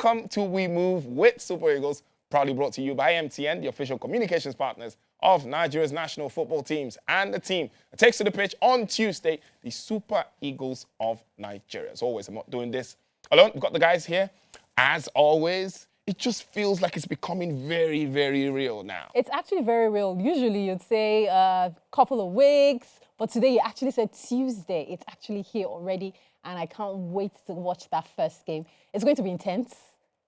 welcome to We Move with Super Eagles, proudly brought to you by MTN, the official communications partners of Nigeria's national football teams, and the team that takes to the pitch on Tuesday, the Super Eagles of Nigeria. As always, I'm not doing this alone. We've got the guys here. As always, it just feels like it's becoming very, very real now. It's actually very real. Usually you'd say a couple of weeks, but today you actually said Tuesday. It's actually here already, and I can't wait to watch that first game. It's going to be intense,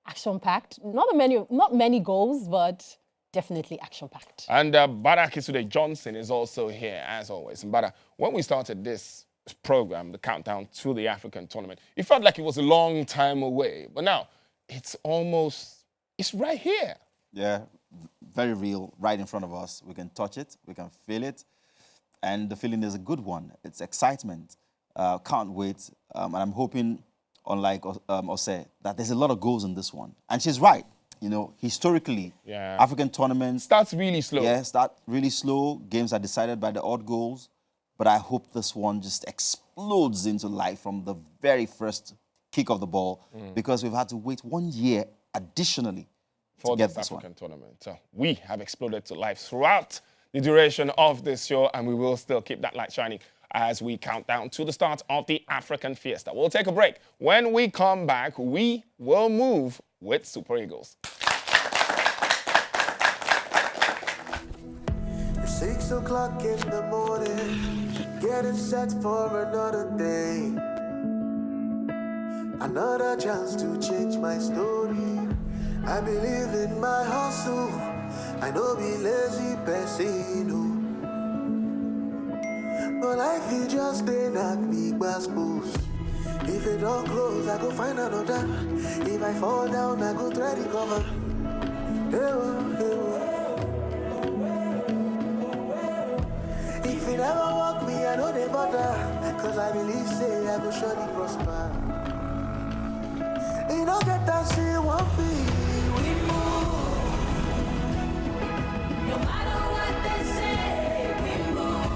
action-packed. Not many goals, but definitely action-packed. And Bada Kisude Johnson is also here, as always. And Bada, when we started this program, the countdown to the African tournament, it felt like it was a long time away. But now, it's right here. Yeah, very real, right in front of us. We can touch it, we can feel it. And the feeling is a good one. It's excitement. Can't wait. And I'm hoping, unlike Ose, that there's a lot of goals in this one. And she's right. You know, historically, African tournaments starts really slow. Yeah, start really slow. Games are decided by the odd goals. But I hope this one just explodes into life from the very first kick of the ball, because we've had to wait 1 year additionally for to get this this African tournament. So we have exploded to life throughout the duration of this show, and we will still keep that light shining as we count down to the start of the African Fiesta. We'll take a break. When we come back, we will move with Super Eagles. It's 6 o'clock in the morning, getting set for another day. Another chance to change my story. I believe in my hustle. I know be lazy person. But life is just a knock me boost. If it don't close, I go find another. If I fall down, I go try to recover. If it ever walk me, I know they bother. Cause I believe say I go surely prosper. You don't get that shit, won't be. We move. No matter what they say, we move.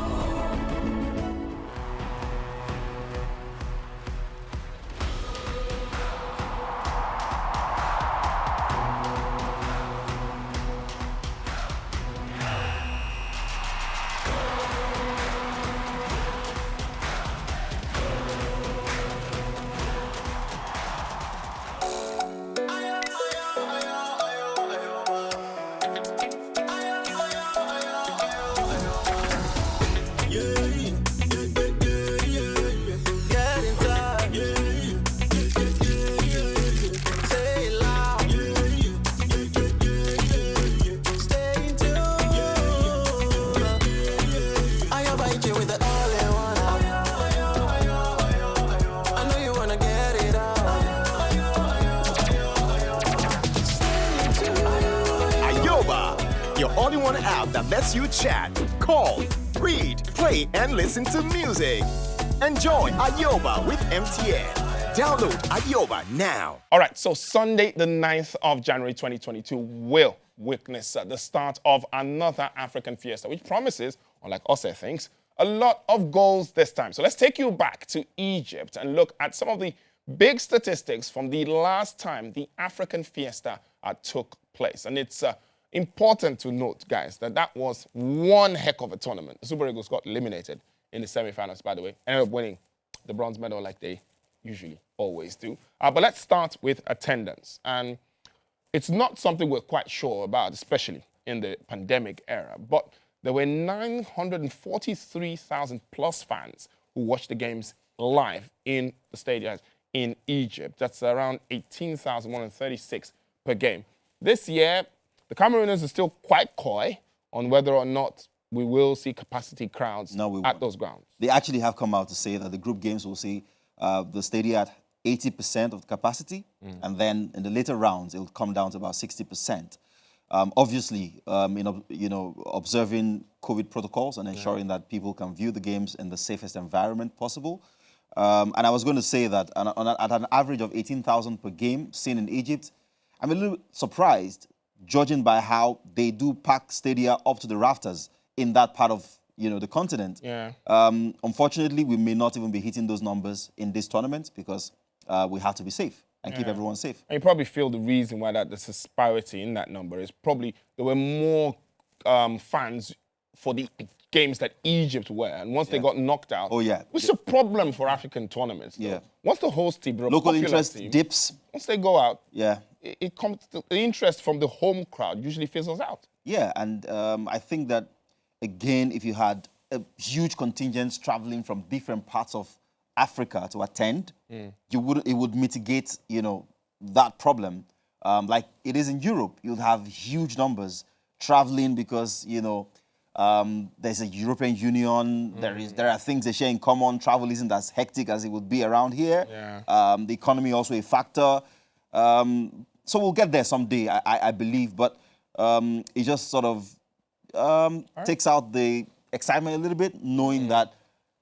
All-in-one app that lets you chat, call, read, play, and listen to music. Enjoy Ayoba with MTN. Download Ayoba now. All right, so Sunday, the 9th of January 2022 will witness the start of another African Fiesta, which promises, unlike Ose thinks, a lot of goals this time. So let's take you back to Egypt and look at some of the big statistics from the last time the African Fiesta took place. And it's important to note, guys, that was one heck of a tournament. The Super Eagles got eliminated in the semi-finals, by the way. Ended up winning the bronze medal like they usually always do. But let's start with attendance. And it's not something we're quite sure about, especially in the pandemic era. But there were 943,000 plus fans who watched the games live in the stadiums in Egypt. That's around 18,136 per game. This year, the Camerooners are still quite coy on whether or not we will see capacity crowds at those grounds. They actually have come out to say that the group games will see the stadium at 80% of the capacity, and then in the later rounds, it will come down to about 60%. Obviously, observing COVID protocols and ensuring that people can view the games in the safest environment possible. And I was going to say that at an average of 18,000 per game seen in Egypt, I'm a little surprised, judging by how they do pack stadia up to the rafters in that part of the continent. Yeah. Unfortunately, we may not even be hitting those numbers in this tournament because we have to be safe. and keep everyone safe. And you probably feel the reason why that there's a disparity in that number is probably there were more fans for the games that Egypt were, and once they got knocked out, which is a problem for African tournaments. Though. Once the host team, the local interest team, dips. Once they go out, it comes. The interest from the home crowd usually fizzles out. Yeah, and I think that again, if you had a huge contingent traveling from different parts of Africa to attend, it would mitigate, that problem. Like it is in Europe, you'll have huge numbers traveling because, there's a European Union, there are things they share in common, travel isn't as hectic as it would be around here. The economy also a factor. So we'll get there someday, I believe, but it just sort of takes out the excitement a little bit, knowing that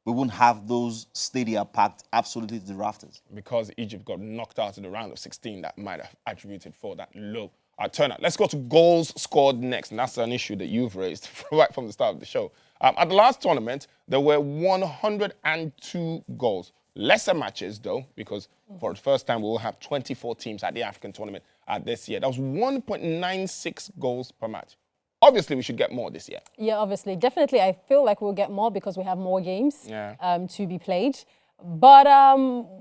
we wouldn't have those stadia packed absolutely to the rafters. Because Egypt got knocked out in the round of 16, that might have attributed for that low turnout. Let's go to goals scored next, and that's an issue that you've raised right from the start of the show. At the last tournament, there were 102 goals. Lesser matches, though, because for the first time, we will have 24 teams at the African tournament this year. That was 1.96 goals per match. Obviously, we should get more this year. Yeah, obviously. Definitely, I feel like we'll get more because we have more games to be played. But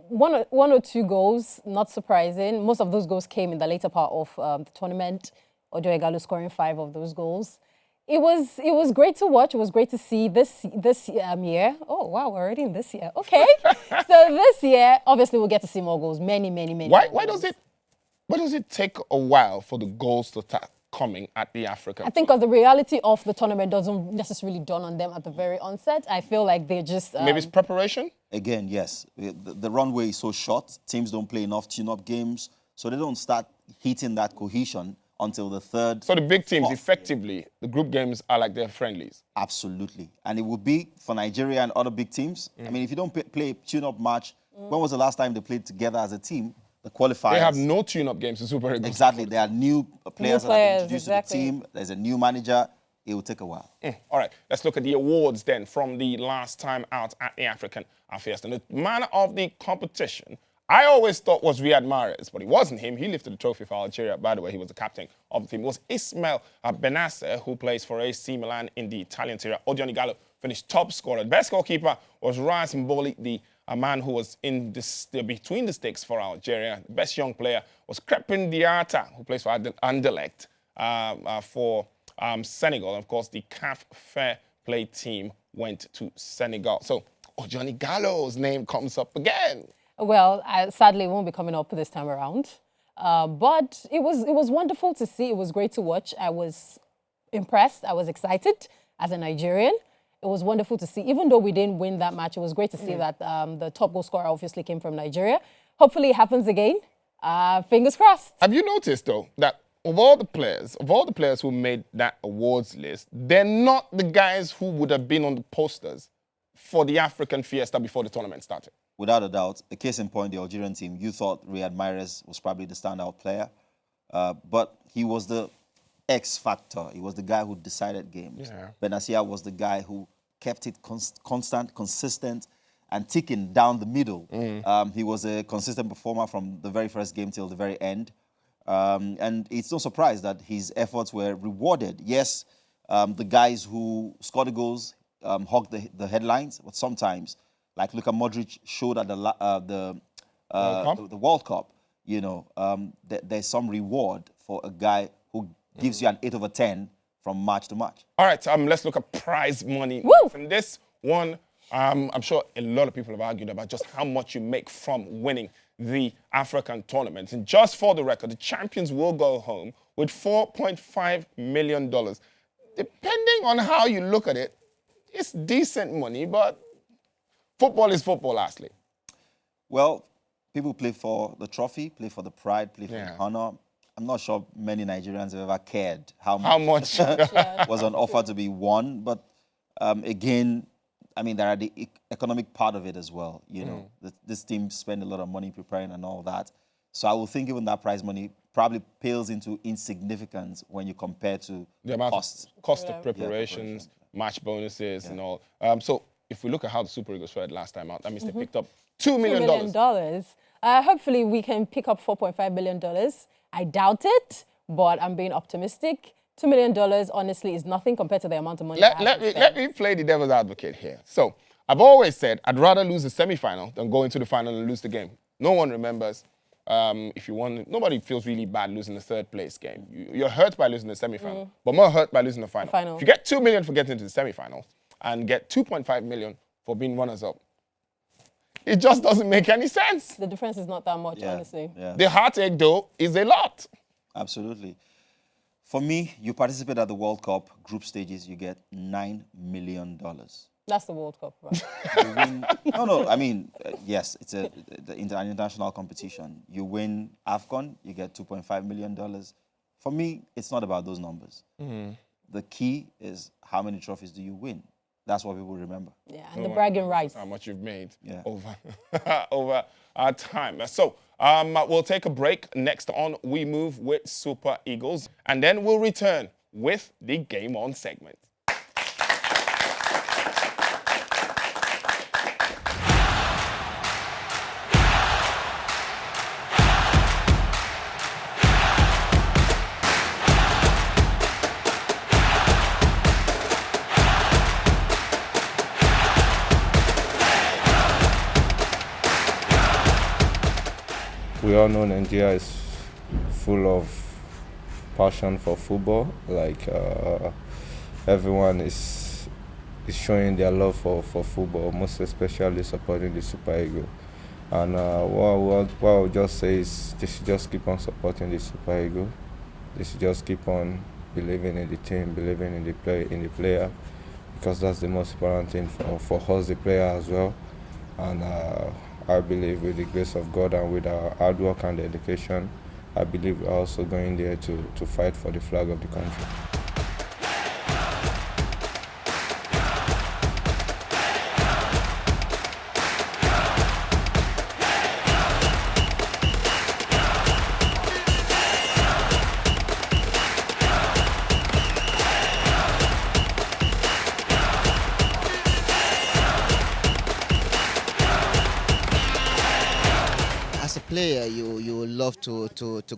one or two goals, not surprising. Most of those goals came in the later part of the tournament. Ojo Igalo scoring 5 of those goals. It was great to watch. It was great to see this year. Oh, wow, we're already in this year. Okay. So this year, obviously, we'll get to see more goals. Many. Why does it take a while for the goals to start coming at the African? I think because the reality of the tournament doesn't necessarily dawn on them at the very onset. I feel like they're just... Maybe it's preparation? Again, yes. The runway is so short. Teams don't play enough tune-up games, so they don't start hitting that cohesion until the third. So the big teams, effectively, the group games are like their friendlies? Absolutely. And it would be for Nigeria and other big teams. I mean, if you don't play a tune-up match, when was the last time they played together as a team? The qualifiers. They have no tune-up games in Super Eagles. Exactly. There are new players that have been introduced to the team. There's a new manager. It will take a while. All right, let's look at the awards then from the last time out at the African Fiesta. And the man of the competition, I always thought was Riyad Mahrez, but it wasn't him. He lifted the trophy for Algeria. By the way, he was the captain of the team. It was Ismail Benasser, who plays for AC Milan in the Italian Serie A. Odion Igalo finished top scorer. The best goalkeeper was Ras Mboli, a man who was in between the sticks for Algeria. The best young player was Crepin Diatta, who plays for Anderlecht for Senegal. And of course, the CAF Fair Play team went to Senegal. So Odion Igalo's name comes up again. Well, sadly, it won't be coming up this time around. But it was wonderful to see. It was great to watch. I was impressed. I was excited as a Nigerian. It was wonderful to see. Even though we didn't win that match, it was great to see that the top goal scorer obviously came from Nigeria. Hopefully it happens again. Fingers crossed. Have you noticed, though, that of all the players who made that awards list, they're not the guys who would have been on the posters for the African Fiesta before the tournament started? Without a doubt. A case in point, the Algerian team, you thought Riyad Mahrez was probably the standout player. But he was the X factor. He was the guy who decided games. Benassia was the guy who kept it constant, consistent, and ticking down the middle. He was a consistent performer from the very first game till the very end. And it's no surprise that his efforts were rewarded. Yes, the guys who scored the goals hogged the headlines, but sometimes, like Luka Modric showed at the World Cup, there's some reward for a guy who gives you an 8 over 10 from match to match. All right, let's look at prize money. Woo! And this one, I'm sure a lot of people have argued about just how much you make from winning the African tournament. And just for the record, the champions will go home with $4.5 million. Depending on how you look at it, it's decent money, but football is football, lastly. Well, people play for the trophy, play for the pride, play for the honor. I'm not sure many Nigerians have ever cared how much was on offer to be won. But again, I mean, there are the economic part of it as well. This team spend a lot of money preparing and all that. So I will think even that prize money probably pales into insignificance when you compare to the amount costs. Cost of preparations, match bonuses and all. So if we look at how the Super Eagles fared last time out, that means they picked up $2 million. Hopefully we can pick up $4.5 million. I doubt it, but I'm being optimistic. $2 million, honestly, is nothing compared to the amount of money I have to spend. Let me play the devil's advocate here. So I've always said I'd rather lose the semi-final than go into the final and lose the game. No one remembers. If you won, nobody feels really bad losing the third place game. You're hurt by losing the semi-final, but more hurt by losing the final. If you get $2 million for getting into the semi-final and get $2.5 million for being runners-up, it just doesn't make any sense. The difference is not that much, honestly. Yeah. The heartache, though, is a lot. Absolutely. For me, you participate at the World Cup group stages, you get $9 million. That's the World Cup, right? You win, no, I mean, yes, it's an international competition. You win AFCON, you get $2.5 million. For me, it's not about those numbers. The key is how many trophies do you win? That's what people remember. Yeah, and the bragging rights. How much you've made over, Yeah. our time. So we'll take a break. Next on, we move with Super Eagles. And then we'll return with the Game On segment. We all know Nigeria is full of passion for football. Like everyone is showing their love for football, most especially supporting the Super Eagles. And what I would just say is they should just keep on supporting the Super Eagles. They should just keep on believing in the team, believing in the player, because that's the most important thing for us, the player as well. And I believe with the grace of God and with our hard work and dedication, I believe we're also going there to fight for the flag of the country. As a player, you would love to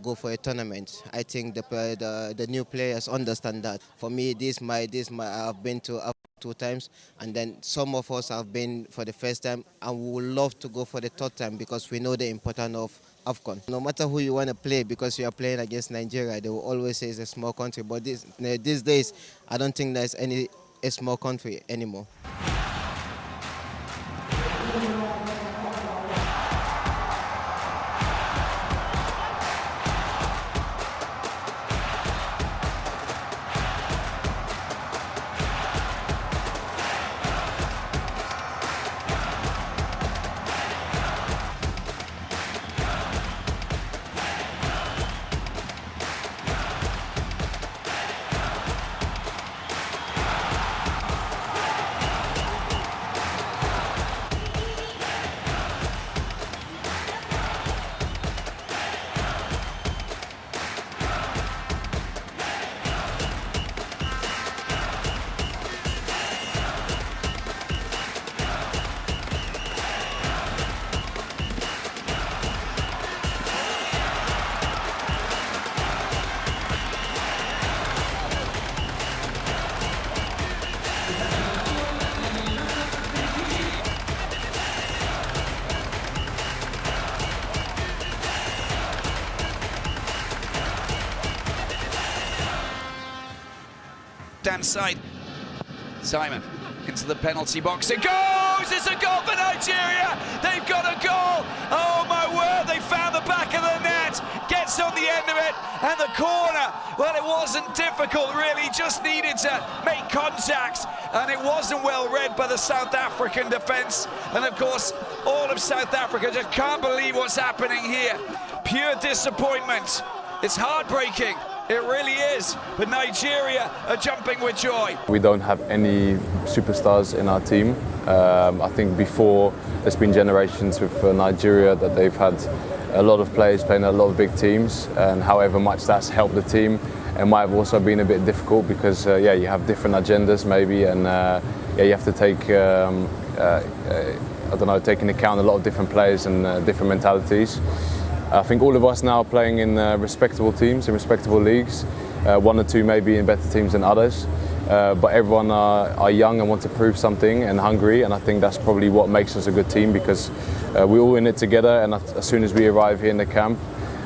go for a tournament. I think the new players understand that. For me, I've been to Africa 2 times, and then some of us have been for the first time, and we would love to go for the 3rd time because we know the importance of AFCON. No matter who you want to play, because you are playing against Nigeria, they will always say it's a small country. But these days, I don't think there's a small country anymore. Left-hand side. Simon into the penalty box. It goes! It's a goal for Nigeria! They've got a goal! Oh my word, they found the back of the net. Gets on the end of it, and the corner. Well, it wasn't difficult really, just needed to make contact, and it wasn't well read by the South African defence. And of course, all of South Africa just can't believe what's happening here. Pure disappointment. It's heartbreaking. It really is, but Nigeria are jumping with joy. We don't have any superstars in our team. I think before there's been generations with Nigeria that they've had a lot of players playing a lot of big teams, and however much that's helped the team, it might have also been a bit difficult because you have different agendas maybe, and you have to take I don't know, taking account a lot of different players and different mentalities. I think all of us now are playing in respectable teams, in respectable leagues. One or two maybe in better teams than others. But everyone are young and want to prove something and hungry, and I think that's probably what makes us a good team, because we're all in it together, and as soon as we arrive here in the camp,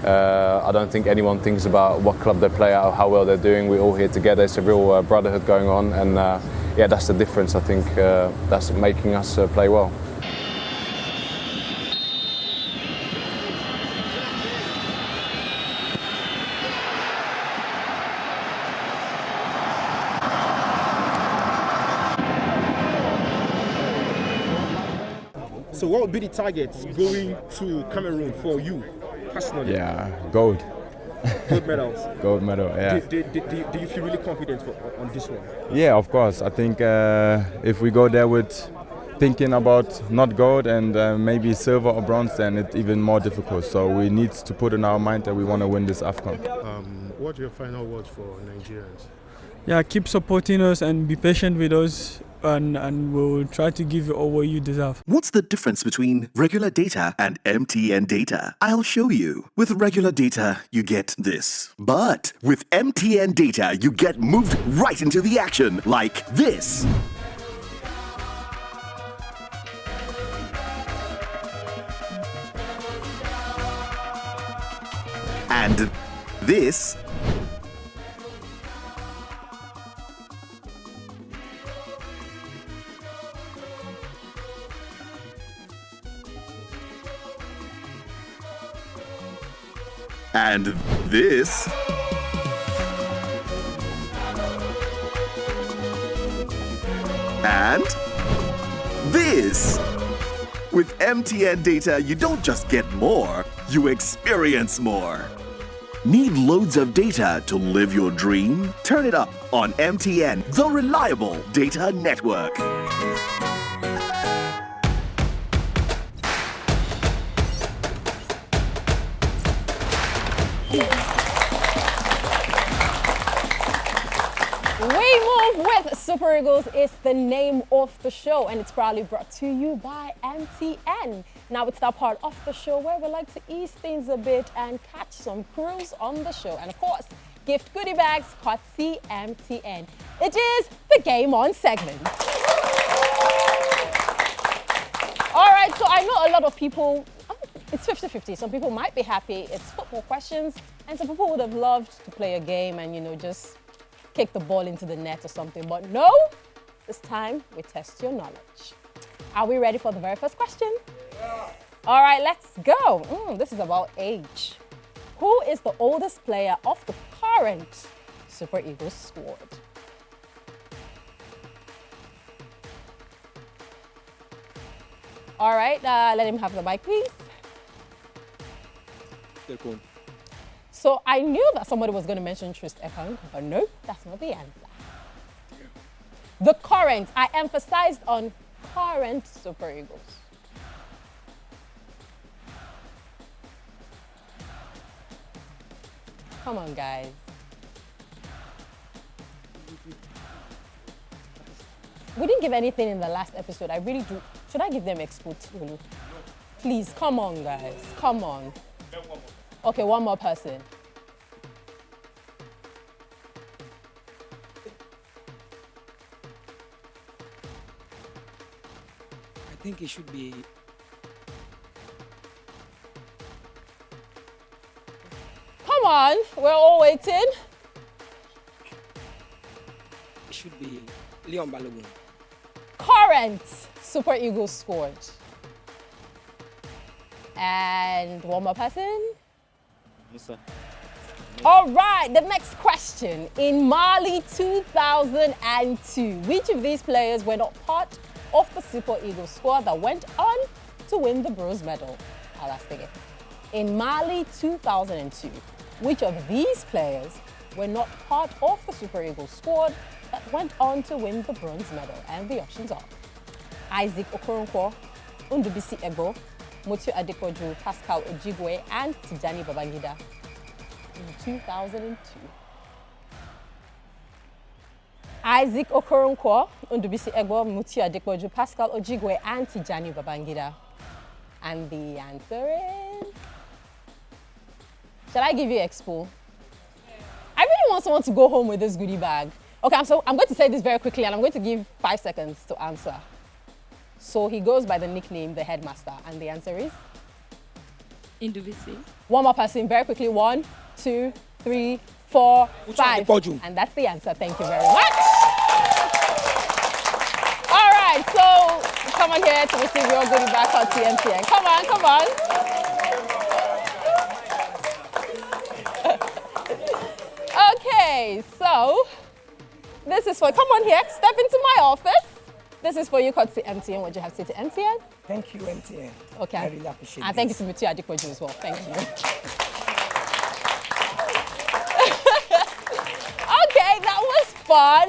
I don't think anyone thinks about what club they play at or how well they're doing. We're all here together. It's a real brotherhood going on, and yeah, that's the difference. I think that's making us play well. So what would be the targets going to Cameroon for you personally? Yeah, gold. Gold medals. Gold medal, yeah. Do you feel really confident on this one? Yeah, of course. I think if we go there with thinking about not gold and maybe silver or bronze, then it's even more difficult. So we need to put in our mind that we want to win this AFCON. What are your final words for Nigerians? Yeah, keep supporting us and be patient with us. And we'll try to give you all what you deserve. What's the difference between regular data and MTN Data? I'll show you. With regular data, you get this. But with MTN Data, you get moved right into the action, like this. And this. And this. And this. With MTN Data, you don't just get more, you experience more. Need loads of data to live your dream? Turn it up on MTN, the reliable data network. We Move with Super Eagles is the name of the show, and it's proudly brought to you by MTN. Now it's that part of the show where we like to ease things a bit and catch some crews on the show. And of course, gift goodie bags, courtesy MTN. It is the Game On segment. All right, so I know a lot of people, it's 50-50. Some people might be happy it's football questions, and some people would have loved to play a game and, you know, just kick the ball into the net or something. But no, this time we test your knowledge. Are we ready for the very first question? Yeah. All right, let's go. This is about age. Who is the oldest player of the current Super Eagles squad? All right, let him have the mic, please. So I knew that somebody was going to mention Trist Ekong, but no, that's not the answer. The current, I emphasized on current Super Eagles. Come on, guys. We didn't give anything in the last episode. I really do. Should I give them expo too? Please, come on, guys. Come on. Okay, one more person. I think it should be. Come on, we're all waiting. It should be Leon Balogun. Current Super Eagles squad. And one more person. Yes, sir. All right, the next question. In Mali 2002, which of these players were not part of the Super Eagles squad that went on to win the bronze medal? I'll ask again. In Mali 2002, which of these players were not part of the Super Eagles squad that went on to win the bronze medal? And the options are Isaac Okoronkwo, Undubisi Ego, Mutu Adekoju, Pascal Ojigwe, and Tijani Babangida in 2002. Isaac Okoronkwo, Undubisi Egbo, Mutia Adepoju, Pascal Ojigwe, and Tijani Babangida. And the answer is... Shall I give you expo? I really want someone to go home with this goodie bag. Okay, so I'm going to say this very quickly, and I'm going to give 5 seconds to answer. So he goes by the nickname, the headmaster, and the answer is? Induvisi. One more person, very quickly. 1, 2, 3, 4, 5. And that's the answer. Thank you very much. All right, so come on here to receive your goodie bag on MTN. Come on, come on. Okay, so this is for, come on here, step into my office. This is for you, Kotsi MTN. What do you have to say to MTN? Thank you, MTN. Okay. I really appreciate it. And thank you to Mutu Adikwoju as well. Thank you. Okay, that was fun.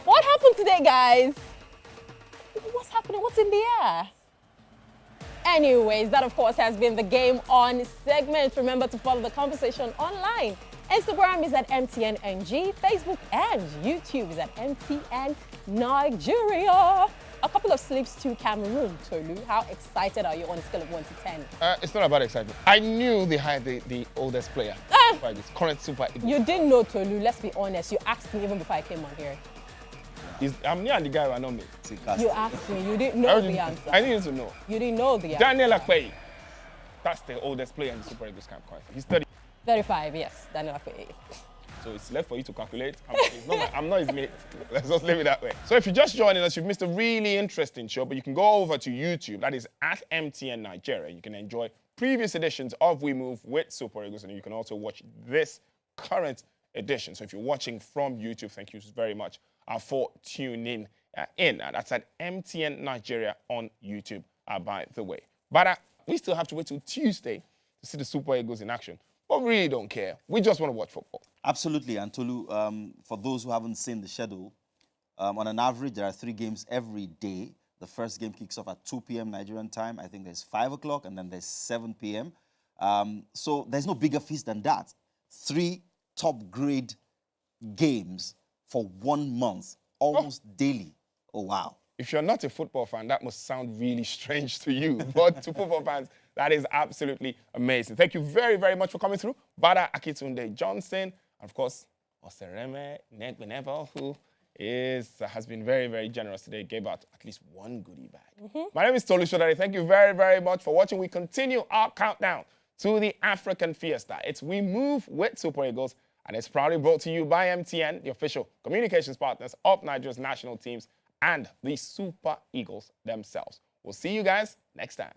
What happened today, guys? What's happening? What's in the air? Anyways, that of course has been the Game On segment. Remember to follow the conversation online. Instagram is at MTNNG, Facebook and YouTube is at MTN Nigeria. A couple of slips to Cameroon, Tolu. How excited are you on a scale of 1 to 10? It's not about excitement. I knew they had the oldest player. This current Super Eagles. You didn't know, Tolu, let's be honest. You asked me even before I came on here. I'm near the guy who I know me. You asked me, you didn't know the answer. I needed to know. You didn't know the answer. Daniel Akpeyi. That's the oldest player in the Super Eagles camp. He's 30. 35, yes, Daniel Akpeyi. So it's left for you to calculate. I'm not his mate. Let's just leave it that way. So if you're just joining us, you've missed a really interesting show, but you can go over to YouTube. That is at MTN Nigeria. You can enjoy previous editions of We Move with Super Eagles, and you can also watch this current edition. So if you're watching from YouTube, thank you very much for tuning in. That's at MTN Nigeria on YouTube, by the way. But we still have to wait till Tuesday to see the Super Eagles in action. But we really don't care. We just want to watch football. Absolutely. And Tolu, for those who haven't seen the schedule, on an average, there are 3 games every day. The first game kicks off at 2 p.m. Nigerian time. I think there's 5 o'clock, and then there's 7 p.m. So there's no bigger feast than that. 3 top-grade games for 1 month, almost daily. Oh, wow. If you're not a football fan, that must sound really strange to you. But to football fans, that is absolutely amazing. Thank you very, very much for coming through. Bada Akitunde Johnson, and of course, Osereme Negbenevel, who has been very, very generous today, gave out at least 1 goodie bag. My name is Tolu Shodari. Thank you very, very much for watching. We continue our countdown to the African Fiesta. It's We Move with Super Eagles, and it's proudly brought to you by MTN, the official communications partners of Nigeria's national teams and the Super Eagles themselves. We'll see you guys next time.